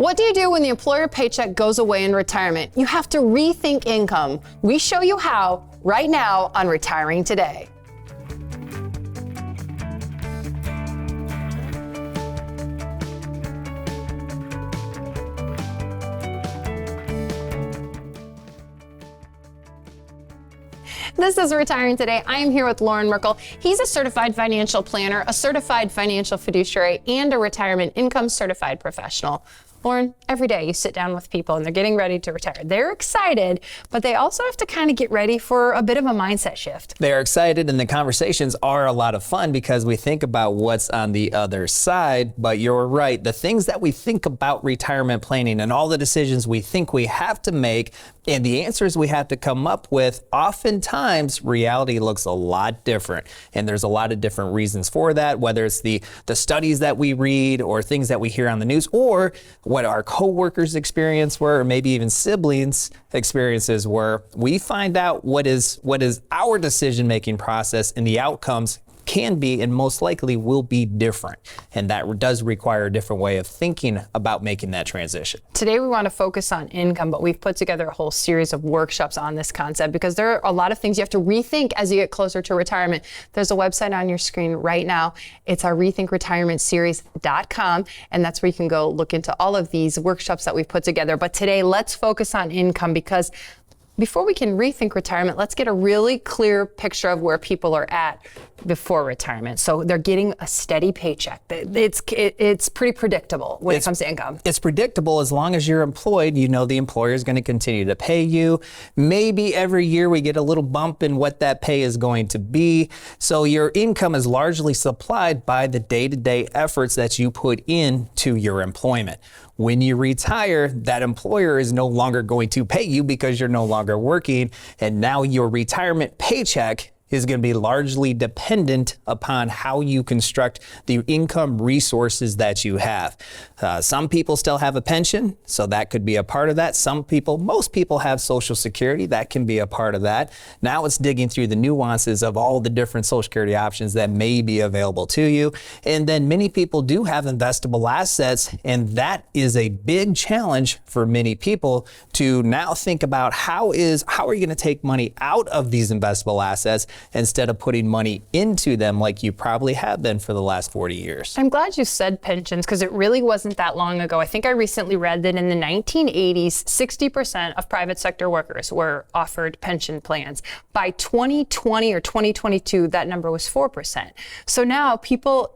What do you do when the employer paycheck goes away in retirement? You have to rethink income. We show you how right now on Retiring Today. This is Retiring Today. I am here with Loren Merkle. He's a certified financial planner, a certified financial fiduciary, and a retirement income certified professional. Loren, every day you sit down with people and they're getting ready to retire. They're excited, but they also have to kind of get ready for a bit of a mindset shift. They're excited and the conversations are a lot of fun because we think about what's on the other side, but you're right. The things that we think about retirement planning and all the decisions we think we have to make and the answers we have to come up with, oftentimes reality looks a lot different. And there's a lot of different reasons for that, whether it's the studies that we read or things that we hear on the news or what our coworkers' experience were, or maybe even siblings' experiences were. We find out what is our decision-making process, and the outcomes can be and most likely will be different. And that does require a different way of thinking about making that transition. Today we want to focus on income, but we've put together a whole series of workshops on this concept because there are a lot of things you have to rethink as you get closer to retirement. There's a website on your screen right now. It's our rethinkretirementseries.com, and that's where you can go look into all of these workshops that we've put together. But today, let's focus on income because before we can rethink retirement, let's get a really clear picture of where people are at before retirement. So they're getting a steady paycheck. It's pretty predictable when it comes to income. It's predictable as long as you're employed. You know the employer is going to continue to pay you. Maybe every year we get a little bump in what that pay is going to be. So your income is largely supplied by the day-to-day efforts that you put into your employment. When you retire, that employer is no longer going to pay you because you're no longer working, and now your retirement paycheck is going to be largely dependent upon how you construct the income resources that you have. Some people still have a pension, so that could be a part of that. Most people have Social Security, that can be a part of that. Now it's digging through the nuances of all the different Social Security options that may be available to you. And then many people do have investable assets, and that is a big challenge for many people to now think about how are you going to take money out of these investable assets instead of putting money into them like you probably have been for the last 40 years. I'm glad you said pensions because it really wasn't that long ago. I think I recently read that in the 1980s, 60% of private sector workers were offered pension plans. By 2020 or 2022, that number was 4%. So now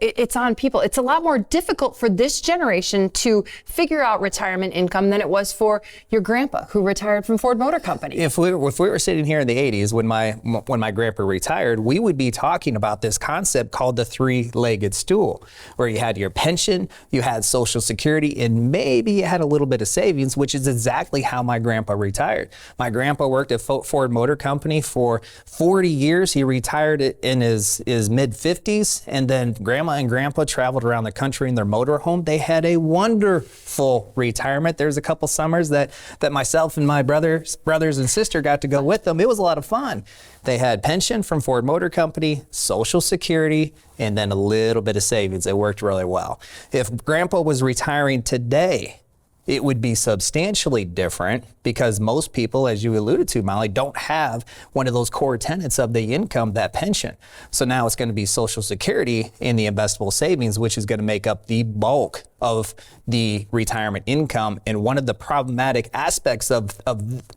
it's on people. It's a lot more difficult for this generation to figure out retirement income than it was for your grandpa who retired from Ford Motor Company. If we were sitting here in the 80s when my grandpa retired, we would be talking about this concept called the three-legged stool, where you had your pension, you had Social Security, and maybe you had a little bit of savings, which is exactly how my grandpa retired. My grandpa worked at Ford Motor Company for 40 years. He retired in his mid-50s, and then grandma and grandpa traveled around the country in their motorhome. They had a wonderful retirement. There's a couple summers that myself and my brothers and sister got to go with them. It was a lot of fun. They had pension from Ford Motor Company, Social Security, and then a little bit of savings. It worked really well. If Grandpa was retiring today, it would be substantially different because most people, as you alluded to, Molly, don't have one of those core tenets of the income, that pension. So now it's going to be Social Security and the investable savings, which is going to make up the bulk of the retirement income. And one of the problematic aspects of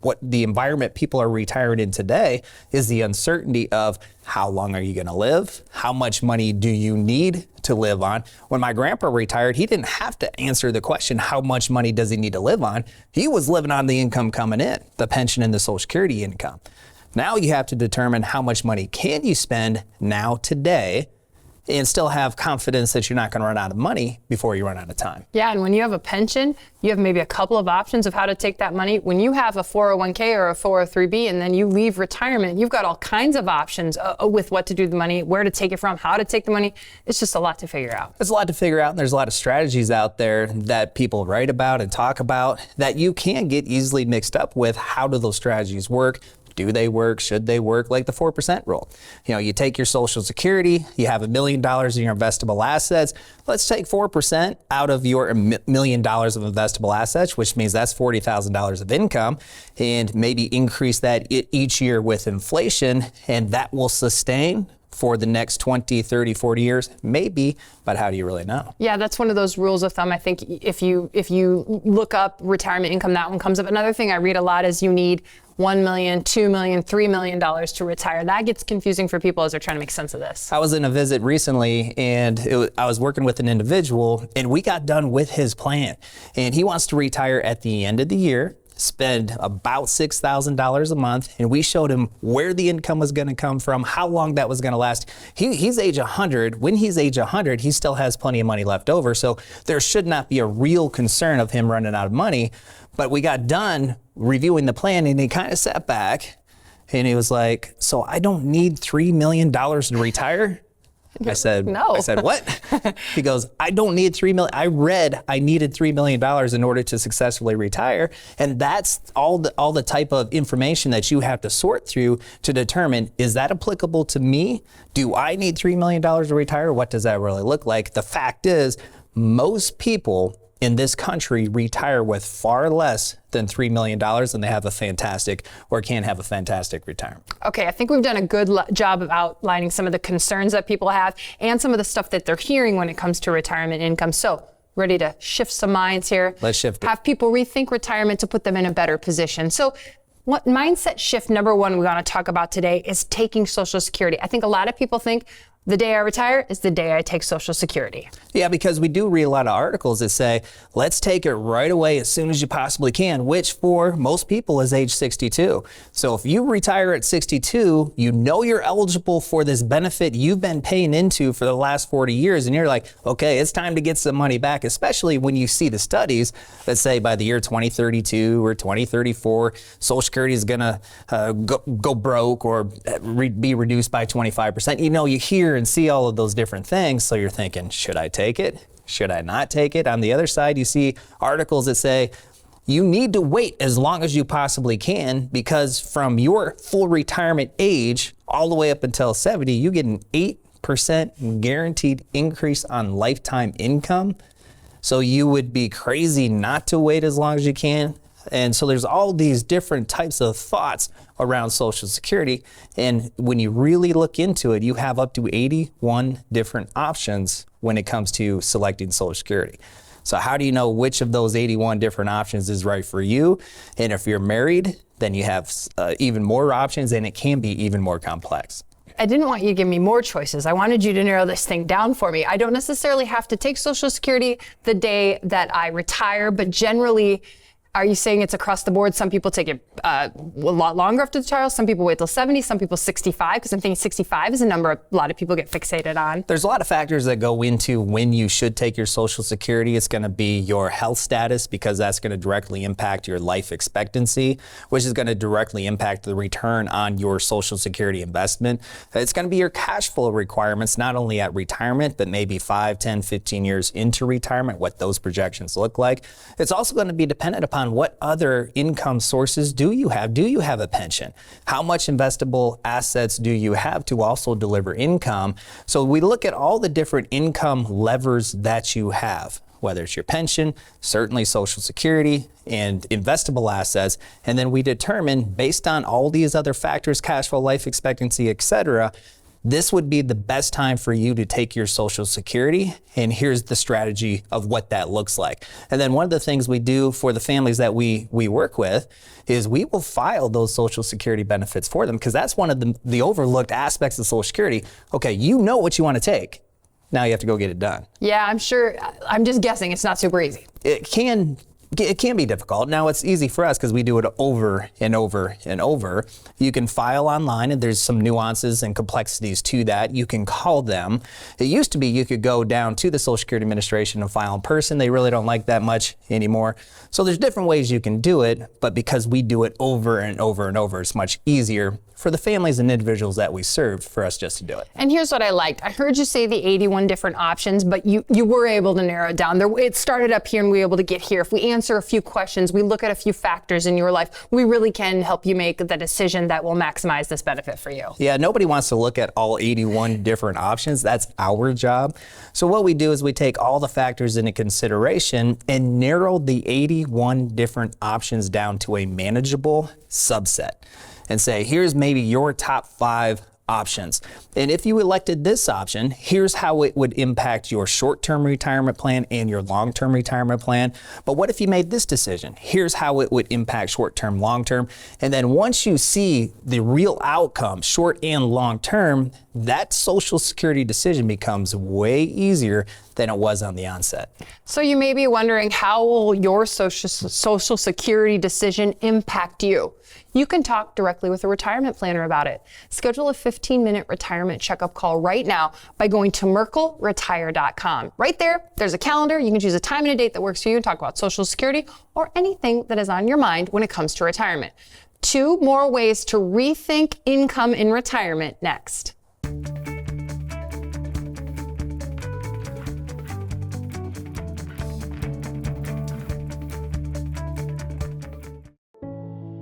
what the environment people are retiring in today is the uncertainty of how long are you going to live? How much money do you need to live on? When my grandpa retired, he didn't have to answer the question, how much money does he need to live on? He was living on the income coming in, the pension and the Social Security income. Now you have to determine how much money can you spend now today and still have confidence that you're not going to run out of money before you run out of time. Yeah, and when you have a pension, you have maybe a couple of options of how to take that money. When you have a 401k or a 403b and then you leave retirement, you've got all kinds of options with what to do with the money, where to take it from, how to take the money. It's just a lot to figure out. There's a lot to figure out, and there's a lot of strategies out there that people write about and talk about that you can get easily mixed up with. How do those strategies work? Do they work? Should they work? Like the 4% rule. You take your Social Security, you have $1 million in your investable assets. Let's take 4% out of your $1 million of investable assets, which means that's $40,000 of income, and maybe increase that each year with inflation, and that will sustain for the next 20, 30, 40 years, maybe, but how do you really know? Yeah, that's one of those rules of thumb. I think if you look up retirement income, that one comes up. Another thing I read a lot is you need $1 million, $2 million, $3 million to retire. That gets confusing for people as they're trying to make sense of this. I was in a visit recently, and I was working with an individual, and we got done with his plan. And he wants to retire at the end of the year, spend about $6,000 a month, and we showed him where the income was going to come from, how long that was going to last. He's age 100. When he's age 100, he still has plenty of money left over, so there should not be a real concern of him running out of money. But we got done reviewing the plan, and he kind of sat back, and he was like, so I don't need $3 million to retire? I said, no. I said, what? He goes, I don't need $3 million. I read I needed $3 million in order to successfully retire. And that's all the type of information that you have to sort through to determine, is that applicable to me? Do I need $3 million to retire? What does that really look like? The fact is, most people in this country retire with far less than $3 million, and they have a fantastic or can have a fantastic retirement. Okay, I think we've done a good job of outlining some of the concerns that people have and some of the stuff that they're hearing when it comes to retirement income. So, ready to shift some minds here. Let's shift it. Have people rethink retirement to put them in a better position. So, what mindset shift number one we want to talk about today is taking Social Security. I think a lot of people think the day I retire is the day I take Social Security. Yeah, because we do read a lot of articles that say, let's take it right away as soon as you possibly can, which for most people is age 62. So if you retire at 62, you know you're eligible for this benefit you've been paying into for the last 40 years, and you're like, okay, it's time to get some money back, especially when you see the studies that say by the year 2032 or 2034, Social Security is going to go broke or be reduced by 25%. You hear and see all of those different things, so you're thinking, should I take it? Should I not take it? On the other side, you see articles that say you need to wait as long as you possibly can, because from your full retirement age all the way up until 70, you get an 8% guaranteed increase on lifetime income. So you would be crazy not to wait as long as you can. And so there's all these different types of thoughts around Social Security. And when you really look into it, you have up to 81 different options when it comes to selecting Social Security. So how do you know which of those 81 different options is right for you? And if you're married, then you have even more options, and it can be even more complex. I didn't want you to give me more choices. I wanted you to narrow this thing down for me. I don't necessarily have to take Social Security the day that I retire, but generally, are you saying it's across the board? Some people take it a lot longer after the trial. Some people wait till 70. Some people 65, because I'm thinking 65 is a number a lot of people get fixated on. There's a lot of factors that go into when you should take your Social Security. It's going to be your health status, because that's going to directly impact your life expectancy, which is going to directly impact the return on your Social Security investment. It's going to be your cash flow requirements, not only at retirement, but maybe 5, 10, 15 years into retirement, what those projections look like. It's also going to be dependent upon what other income sources do you have? Do you have a pension? How much investable assets do you have to also deliver income? So we look at all the different income levers that you have, whether it's your pension, certainly Social Security, and investable assets. And then we determine, based on all these other factors, cash flow, life expectancy, etc., this would be the best time for you to take your Social Security, and here's the strategy of what that looks like. And then one of the things we do for the families that we work with is we will file those Social Security benefits for them, because that's one of the overlooked aspects of Social Security. Okay, you know what you want to take. Now you have to go get it done. Yeah, I'm sure. I'm just guessing it's not super easy. It can be difficult. Now it's easy for us because we do it over and over and over. You can file online, and there's some nuances and complexities to that. You can call them. It used to be you could go down to the Social Security Administration and file in person. They really don't like that much anymore. So there's different ways you can do it, but because we do it over and over and over, it's much easier for the families and individuals that we serve for us just to do it. And here's what I liked. I heard you say the 81 different options, but you were able to narrow it down. It started up here and we were able to get here. If we answer a few questions, we look at a few factors in your life, we really can help you make the decision that will maximize this benefit for you. Yeah, nobody wants to look at all 81 different options. That's our job. So what we do is we take all the factors into consideration and narrow the 81 different options down to a manageable subset and say, here's maybe your top 5 options. And if you elected this option, here's how it would impact your short-term retirement plan and your long-term retirement plan. But what if you made this decision? Here's how it would impact short-term, long-term. And then once you see the real outcome, short and long-term, that Social Security decision becomes way easier than it was on the onset. So you may be wondering, how will your Social Security decision impact you? You can talk directly with a retirement planner about it. Schedule a 15-minute retirement checkup call right now by going to merkleretire.com. Right there, there's a calendar. You can choose a time and a date that works for you and talk about Social Security or anything that is on your mind when it comes to retirement. 2 more ways to rethink income in retirement next.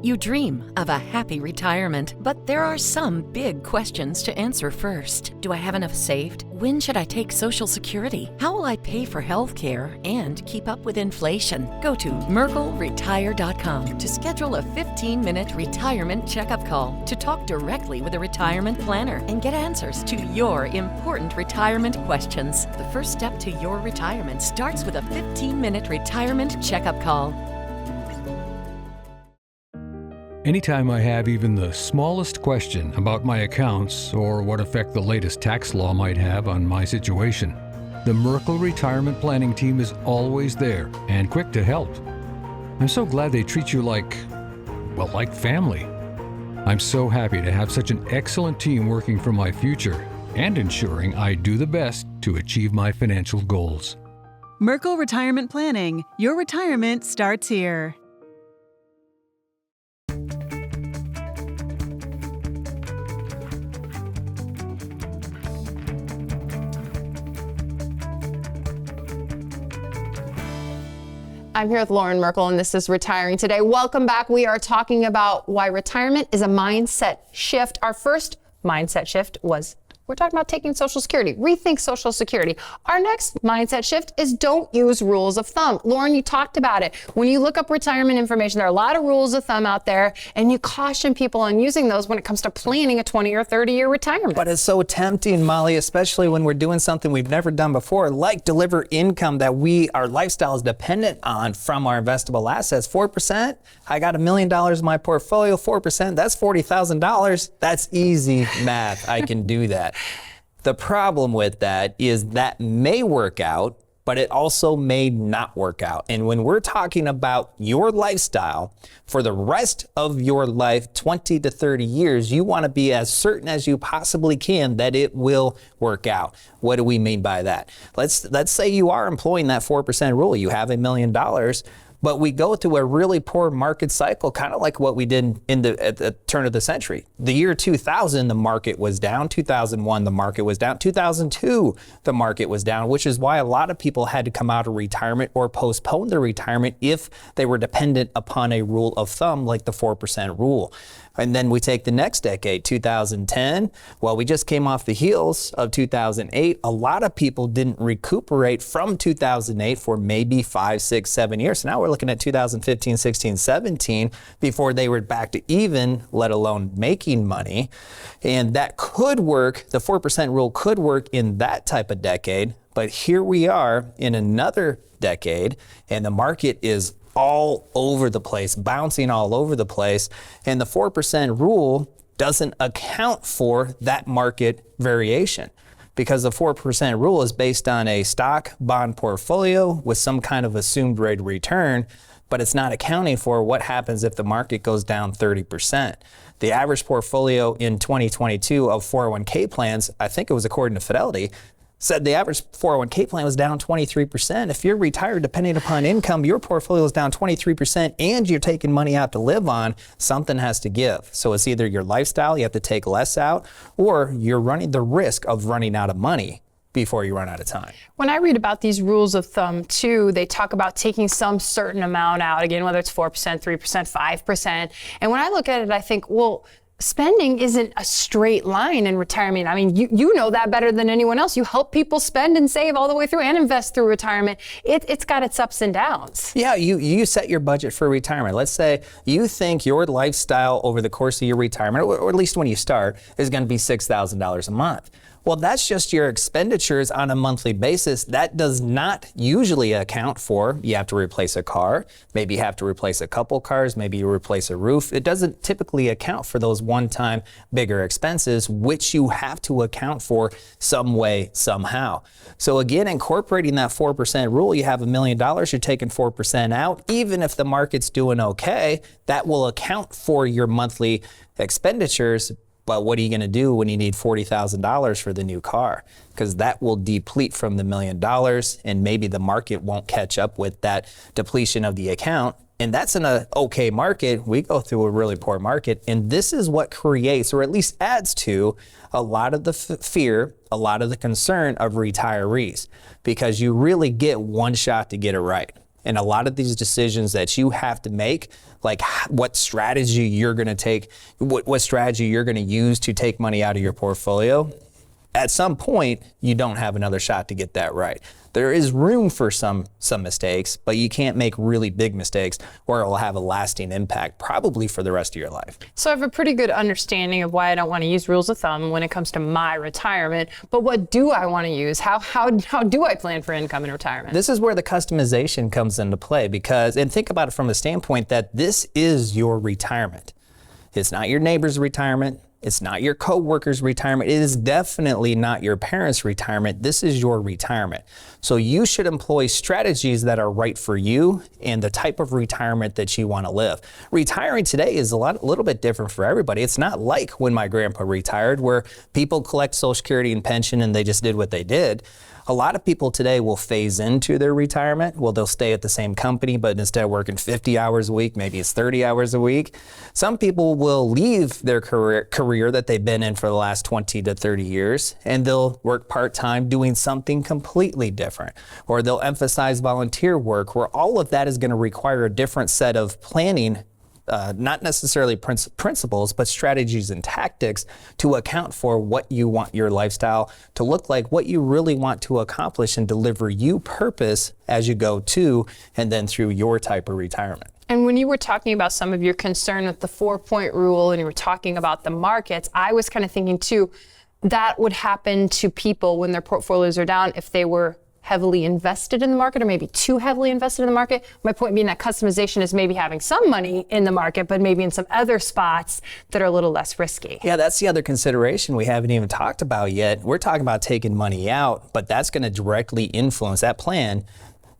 You dream of a happy retirement, but there are some big questions to answer first. Do I have enough saved? When should I take Social Security? How will I pay for health care and keep up with inflation? Go to MerkleRetire.com to schedule a 15-minute retirement checkup call to talk directly with a retirement planner and get answers to your important retirement questions. The first step to your retirement starts with a 15-minute retirement checkup call. Anytime I have even the smallest question about my accounts or what effect the latest tax law might have on my situation, the Merkle Retirement Planning team is always there and quick to help. I'm so glad they treat you like family. I'm so happy to have such an excellent team working for my future and ensuring I do the best to achieve my financial goals. Merkle Retirement Planning. Your retirement starts here. I'm here with Loren Merkle, and this is Retiring Today. Welcome back. We are talking about why retirement is a mindset shift. Our first mindset shift was we're talking about taking Social Security, rethink Social Security. Our next mindset shift is don't use rules of thumb. Loren, you talked about it. When you look up retirement information, there are a lot of rules of thumb out there, and you caution people on using those when it comes to planning a 20 or 30-year retirement. But it's so tempting, Molly, especially when we're doing something we've never done before, like deliver income that our lifestyle is dependent on from our investable assets. 4%, I got $1 million in my portfolio, 4%, that's $40,000. That's easy math, I can do that. The problem with that is that may work out, but it also may not work out. And when we're talking about your lifestyle for the rest of your life, 20 to 30 years, you want to be as certain as you possibly can that it will work out. What do we mean by that? Let's say you are employing that 4% rule. You have $1 million. But we go through a really poor market cycle, kind of like what we did at the turn of the century. The year 2000, the market was down. 2001, the market was down. 2002, the market was down, which is why a lot of people had to come out of retirement or postpone their retirement if they were dependent upon a rule of thumb like the 4% rule. And then we take the next decade, 2010. Well, we just came off the heels of 2008. A lot of people didn't recuperate from 2008 for maybe 5, 6, 7 years. So now we're looking at 2015, 16, 17 before they were back to even, let alone making money. And that could work. The 4% rule could work in that type of decade. But here we are in another decade, and the market is all over the place, bouncing all over the place. And the 4% rule doesn't account for that market variation because the 4% rule is based on a stock bond portfolio with some kind of assumed rate of return, but it's not accounting for what happens if the market goes down 30%. The average portfolio in 2022 of 401k plans, I think it was according to Fidelity, said the average 401k plan was down 23%. If you're retired, depending upon income, your portfolio is down 23% and you're taking money out to live on, something has to give. So it's either your lifestyle, you have to take less out, or you're running the risk of running out of money before you run out of time. When I read about these rules of thumb too, they talk about taking some certain amount out, again, whether it's 4%, 3%, 5%. And when I look at it, I think, well, spending isn't a straight line in retirement. I mean, you know that better than anyone else. You help people spend and save all the way through and invest through retirement. It's got its ups and downs. Yeah, you set your budget for retirement. Let's say you think your lifestyle over the course of your retirement, or at least when you start, is going to be $6,000 a month. Well, that's just your expenditures on a monthly basis. That does not usually account for, you have to replace a car, maybe you have to replace a couple cars, maybe you replace a roof. It doesn't typically account for those one-time bigger expenses, which you have to account for some way, somehow. So again, incorporating that 4% rule, you have $1 million, you're taking 4% out. Even if the market's doing okay, that will account for your monthly expenditures. But what are you going to do when you need $40,000 for the new car? Because that will deplete from the $1 million, and maybe the market won't catch up with that depletion of the account. And that's in an okay market. We go through a really poor market, and this is what creates, or at least adds to, a lot of the fear, a lot of the concern of retirees, because you really get one shot to get it right. And a lot of these decisions that you have to make, like what strategy you're going to take, what strategy you're going to use to take money out of your portfolio, at some point, you don't have another shot to get that right. There is room for some mistakes, but you can't make really big mistakes or it will have a lasting impact, probably for the rest of your life. So I have a pretty good understanding of why I don't want to use rules of thumb when it comes to my retirement, but what do I want to use? How do I plan for income in retirement? This is where the customization comes into play, because, and think about it from the standpoint that this is your retirement. It's not your neighbor's retirement. It's not your coworker's retirement. It is definitely not your parents' retirement. This is your retirement. So you should employ strategies that are right for you and the type of retirement that you want to live. Retiring today is a little bit different for everybody. It's not like when my grandpa retired, where people collect Social Security and pension and they just did what they did. A lot of people today will phase into their retirement. Well, they'll stay at the same company, but instead of working 50 hours a week, maybe it's 30 hours a week. Some people will leave their career that they've been in for the last 20 to 30 years, and they'll work part-time doing something completely different. Or they'll emphasize volunteer work, where all of that is going to require a different set of planning, not necessarily principles, but strategies and tactics to account for what you want your lifestyle to look like, what you really want to accomplish and deliver you purpose as you go to and then through your type of retirement. And when you were talking about some of your concern with the 4-point rule and you were talking about the markets, I was kind of thinking too, that would happen to people when their portfolios are down if they were heavily invested in the market or maybe too heavily invested in the market. My point being that customization is maybe having some money in the market, but maybe in some other spots that are a little less risky. Yeah, that's the other consideration we haven't even talked about yet. We're talking about taking money out, but that's going to directly influence, that plan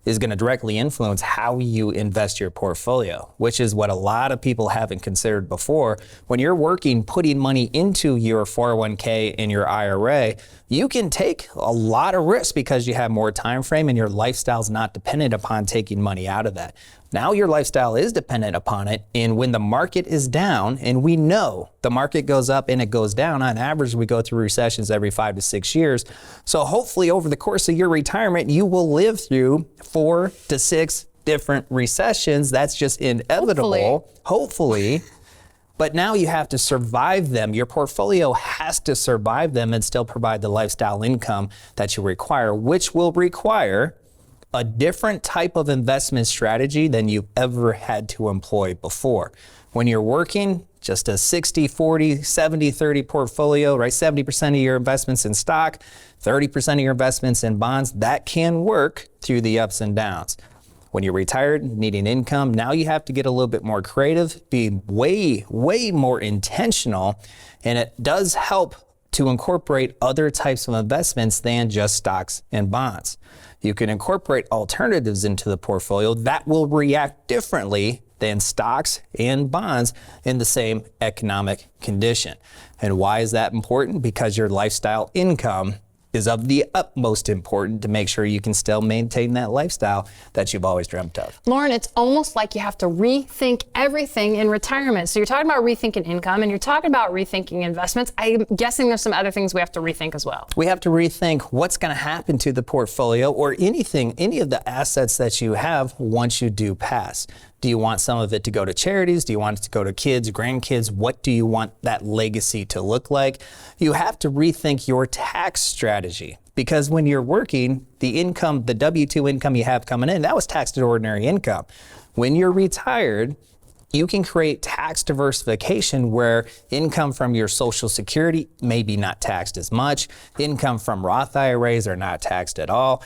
is going to directly influence how you invest your portfolio, which is what a lot of people haven't considered before. When you're working, putting money into your 401k and your IRA, you can take a lot of risk because you have more time frame and your lifestyle's not dependent upon taking money out of that. Now your lifestyle is dependent upon it, and when the market is down, and we know the market goes up and it goes down, on average we go through recessions every 5 to 6 years. So hopefully over the course of your retirement, you will live through 4 to 6 different recessions. That's just inevitable, hopefully. But now you have to survive them. Your portfolio has to survive them and still provide the lifestyle income that you require, which will require a different type of investment strategy than you've ever had to employ before. When you're working, just a 60-40, 70-30 portfolio, right? 70% of your investments in stock, 30% of your investments in bonds, that can work through the ups and downs. When you're retired, needing income, now you have to get a little bit more creative, be way more intentional, and it does help to incorporate other types of investments than just stocks and bonds. You can incorporate alternatives into the portfolio that will react differently than stocks and bonds in the same economic condition. And why is that important? Because your lifestyle income is of the utmost importance to make sure you can still maintain that lifestyle that you've always dreamt of. Loren, it's almost like you have to rethink everything in retirement. So you're talking about rethinking income and you're talking about rethinking investments. I'm guessing there's some other things we have to rethink as well. We have to rethink what's going to happen to the portfolio or any of the assets that you have once you do pass. Do you want some of it to go to charities? Do you want it to go to kids, grandkids? What do you want that legacy to look like? You have to rethink your tax strategy, because when you're working, the income, the W-2 income you have coming in, that was taxed at ordinary income. When you're retired, you can create tax diversification where income from your Social Security may be not taxed as much. Income from Roth IRAs are not taxed at all.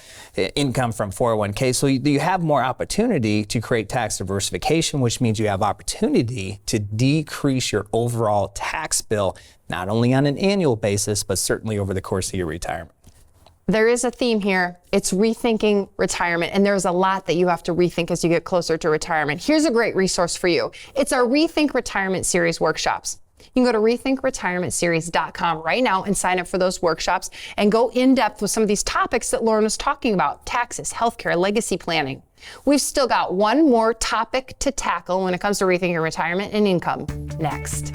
Income from 401k. So you have more opportunity to create tax diversification, which means you have opportunity to decrease your overall tax bill, not only on an annual basis, but certainly over the course of your retirement. There is a theme here. It's rethinking retirement, and there's a lot that you have to rethink as you get closer to retirement. Here's a great resource for you. It's our Rethink Retirement Series workshops. You can go to rethinkretirementseries.com right now and sign up for those workshops and go in depth with some of these topics that Loren was talking about: taxes, healthcare, legacy planning. We've still got one more topic to tackle when it comes to rethinking retirement and income next.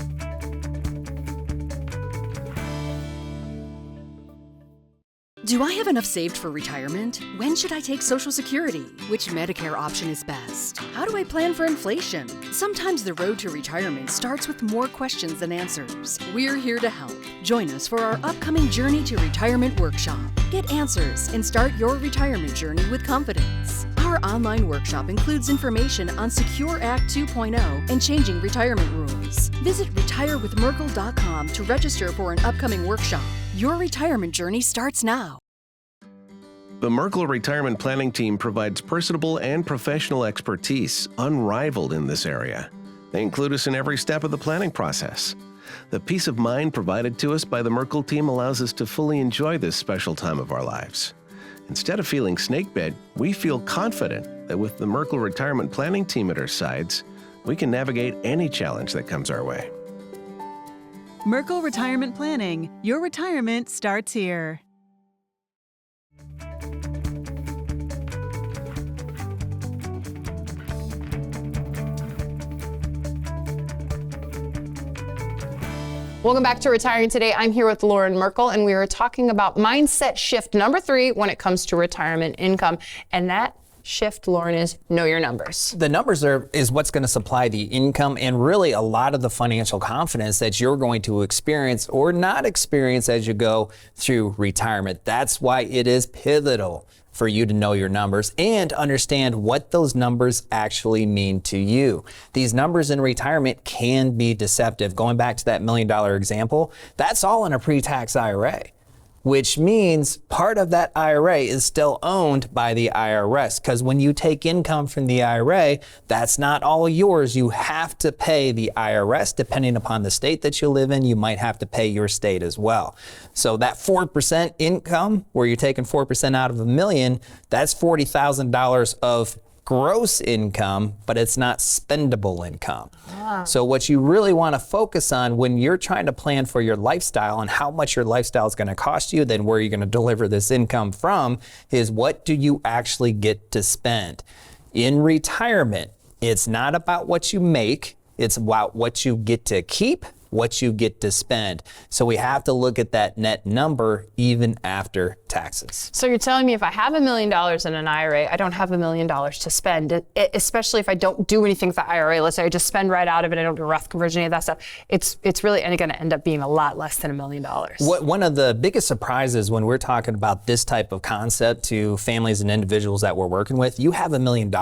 Do I have enough saved for retirement? When should I take Social Security? Which Medicare option is best? How do I plan for inflation? Sometimes the road to retirement starts with more questions than answers. We're here to help. Join us for our upcoming Journey to Retirement workshop. Get answers and start your retirement journey with confidence. Our online workshop includes information on Secure Act 2.0 and changing retirement rules. Visit retirewithmerkle.com to register for an upcoming workshop. Your retirement journey starts now. The Merkle Retirement Planning Team provides personable and professional expertise unrivaled in this area. They include us in every step of the planning process. The peace of mind provided to us by the Merkle team allows us to fully enjoy this special time of our lives. Instead of feeling snakebit, we feel confident that with the Merkle Retirement Planning Team at our sides, we can navigate any challenge that comes our way. Merkle Retirement Planning. Your retirement starts here. Welcome back to Retiring Today. I'm here with Loren Merkle, and we are talking about mindset shift number 3 when it comes to retirement income. And that shift, Loren, is know your numbers. The numbers is what's going to supply the income and really a lot of the financial confidence that you're going to experience or not experience as you go through retirement. That's why it is pivotal for you to know your numbers and understand what those numbers actually mean to you. These numbers in retirement can be deceptive. Going back to that $1 million example, that's all in a pre-tax IRA, which means part of that IRA is still owned by the IRS, because when you take income from the IRA, that's not all yours. You have to pay the IRS. Depending upon the state that you live in, you might have to pay your state as well. So that 4% income, where you're taking 4% out of $1 million, that's $40,000 of gross income, but it's not spendable income. So what you really want to focus on when you're trying to plan for your lifestyle and how much your lifestyle is going to cost you, then where you're going to deliver this income from, is what do you actually get to spend? In retirement, it's not about what you make, it's about what you get to keep, what you get to spend. So we have to look at that net number even after taxes. So you're telling me if I have $1 million in an IRA, I don't have $1 million to spend, especially if I don't do anything with the IRA. Let's say I just spend right out of it, I don't do Roth conversion, any of that stuff. It's really going to end up being a lot less than $1 million. One of the biggest surprises when we're talking about this type of concept to families and individuals that we're working with, you have $1 million,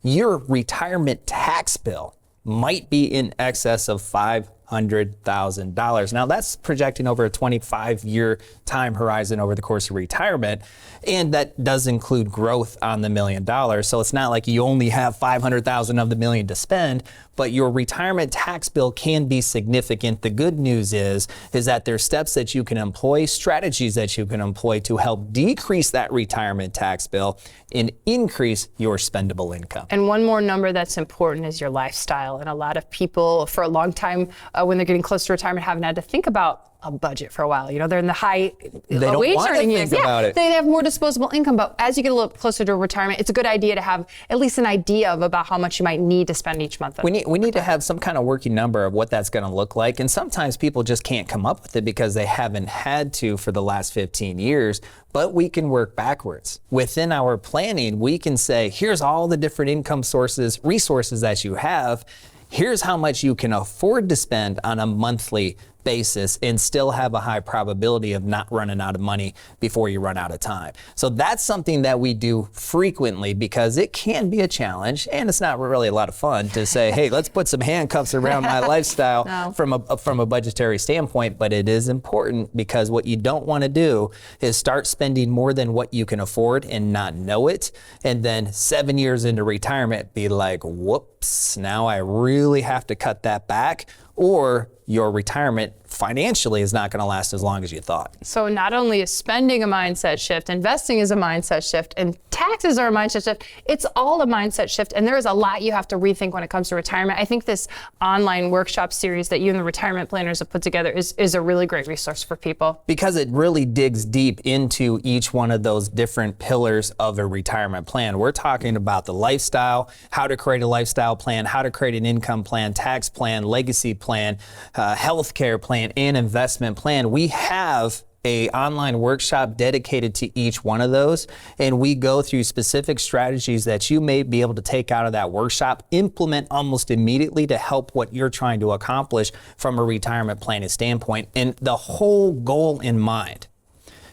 your retirement tax bill might be in excess of $500,000. Now that's projecting over a 25-year time horizon over the course of retirement, and that does include growth on the $1 million. So it's not like you only have $500,000 of the $1 million to spend, but your retirement tax bill can be significant. The good news is that there's steps that you can employ, strategies that you can employ to help decrease that retirement tax bill and increase your spendable income. And one more number that's important is your lifestyle. And a lot of people for a long time when they're getting close to retirement, haven't had to think about a budget for a while. You know, they're in the high They don't wage want to earning think years. about it. They have more disposable income. But as you get a little closer to retirement, it's a good idea to have at least an idea of about how much you might need to spend each month. We need to have some kind of working number of what that's going to look like. And sometimes people just can't come up with it because they haven't had to for the last 15 years. But we can work backwards. Within our planning, we can say, here's all the different income sources, resources that you have. Here's how much you can afford to spend on a monthly basis and still have a high probability of not running out of money before you run out of time. So that's something that we do frequently because it can be a challenge and it's not really a lot of fun to say, hey, let's put some handcuffs around my lifestyle from a budgetary standpoint, but it is important because what you don't want to do is start spending more than what you can afford and not know it. And then 7 years into retirement, be like, whoops, now I really have to cut that back, or your retirement financially is not going to last as long as you thought. So not only is spending a mindset shift, investing is a mindset shift, and taxes are a mindset shift, it's all a mindset shift. And there is a lot you have to rethink when it comes to retirement. I think this online workshop series that you and the retirement planners have put together is a really great resource for people. Because it really digs deep into each one of those different pillars of a retirement plan. We're talking about the lifestyle, how to create a lifestyle plan, how to create an income plan, tax plan, legacy plan, healthcare plan, and investment plan. We have an online workshop dedicated to each one of those, and we go through specific strategies that you may be able to take out of that workshop, implement almost immediately to help what you're trying to accomplish from a retirement planning standpoint. And the whole goal in mind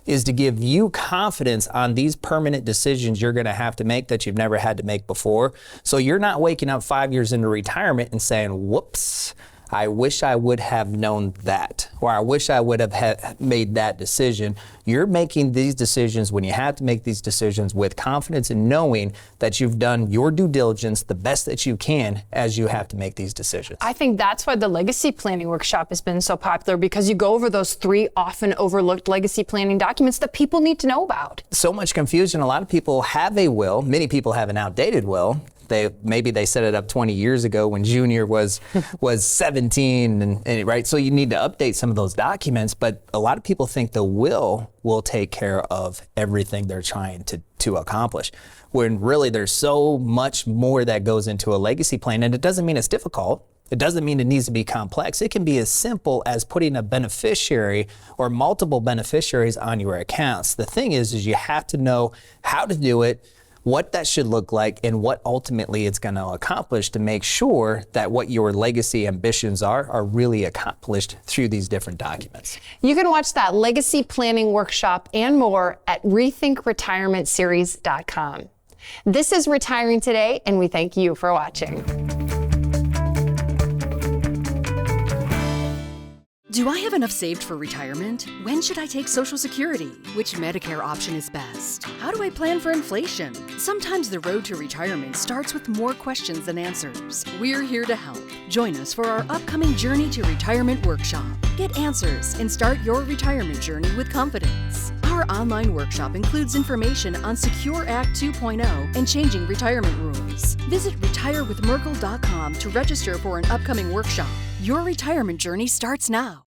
is to give you confidence on these permanent decisions you're going to have to make that you've never had to make before. So you're not waking up 5 years into retirement and saying, whoops, I wish I would have known that, or I wish I would have made that decision. You're making these decisions when you have to make these decisions with confidence and knowing that you've done your due diligence the best that you can as you have to make these decisions. I think that's why the legacy planning workshop has been so popular, because you go over those 3 often overlooked legacy planning documents that people need to know about. So much confusion. A lot of people have a will. Many people have an outdated will. Maybe they set it up 20 years ago when Junior was 17, and right? So you need to update some of those documents, but a lot of people think the will take care of everything they're trying to accomplish, when really there's so much more that goes into a legacy plan. And it doesn't mean it's difficult. It doesn't mean it needs to be complex. It can be as simple as putting a beneficiary or multiple beneficiaries on your accounts. The thing is you have to know how to do it, what that should look like, and what ultimately it's going to accomplish to make sure that what your legacy ambitions are really accomplished through these different documents. You can watch that legacy planning workshop and more at rethinkretirementseries.com. This is Retiring Today, and we thank you for watching. Do I have enough saved for retirement? When should I take Social Security? Which Medicare option is best? How do I plan for inflation? Sometimes the road to retirement starts with more questions than answers. We're here to help. Join us for our upcoming Journey to Retirement workshop. Get answers and start your retirement journey with confidence. Our online workshop includes information on Secure Act 2.0 and changing retirement rules. Visit retirewithmerkle.com to register for an upcoming workshop. Your retirement journey starts now.